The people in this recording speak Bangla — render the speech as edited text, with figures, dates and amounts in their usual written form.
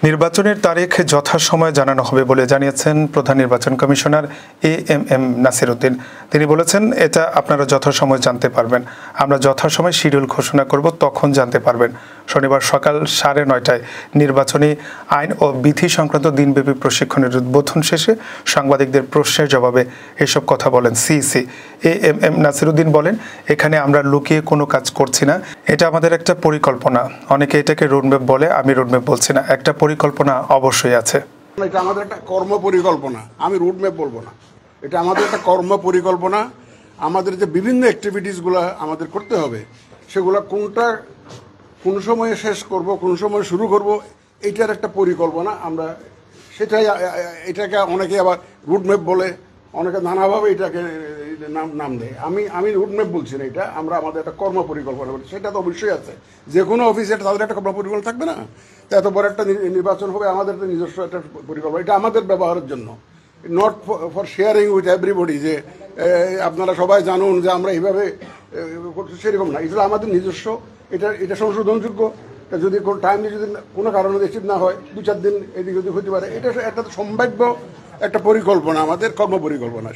নির্বাচনের তারিখ যথাসময়ে জানানো হবে বলে জানিয়েছেন প্রধান নির্বাচন কমিশনার এএমএম নাসির উদ্দিন। তিনি বলেছেন, এটা আপনারা যথাসময়ে জানতে পারবেন। আমরা যথাসময়ে শিডিউল ঘোষণা করব, তখন জানতে পারবেন। শনিবার সকাল 9:30টায় নির্বাচনী আইন ও বিধি সংক্রান্ত দিনব্যাপী প্রশিক্ষণের উদ্বোধন শেষে সাংবাদিকদের প্রশ্নের জবাবে এসব কথা বলেন সিইসি। এএমএম নাসির উদ্দিন বলেন, এখানে আমরা লুকিয়ে কোনো কাজ করছি না, এটা আমাদের একটা পরিকল্পনা। অনেকে এটাকে রোডম্যাপ বলে, আমি রোডম্যাপ বলছি না, একটা পরিকল্পনা অবশ্যই আছে। এটা আমাদের একটা কর্ম পরিকল্পনা, আমি রুটম্যাপ বলবো না, এটা আমাদের একটা কর্ম পরিকল্পনা। আমাদের যে বিভিন্ন অ্যাক্টিভিটিসগুলো আমাদের করতে হবে, সেগুলো কোনটা কোন সময়ে শেষ করব, কোন সময় শুরু করব, এটার একটা পরিকল্পনা আমরা। সেটাই এটাকে অনেকে আবার রুটম্যাপ বলে, অনেকে নানাভাবে এটাকে নাম দেয়। আমি রুটম্যাপ বলছি না, এটা আমরা আমাদের একটা কর্ম পরিকল্পনা বলছি। সেটা তো অবশ্যই আছে, যে কোনো অফিসে তাদের একটা কর্ম পরিকল্পনা থাকবে না? এত বড় একটা নির্বাচন হবে, আমাদের তো নিজস্ব একটা পরিকল্পনা, এটা আমাদের ব্যবহারের জন্য, not for sharing with everybody, যে আপনারা সবাই জানুন যে আমরা এইভাবে, সেরকম না। এটা আমাদের নিজস্ব, এটা সংশোধনযোগ্য। যদি কোনো টাইমলি যদি কোনো কারণে রিসিভ না হয়, 2-4 দিন এদিকে যদি হতে পারে, এটা একটা সম্ভাব্য একটা পরিকল্পনা, আমাদের কর্ম পরিকল্পনা।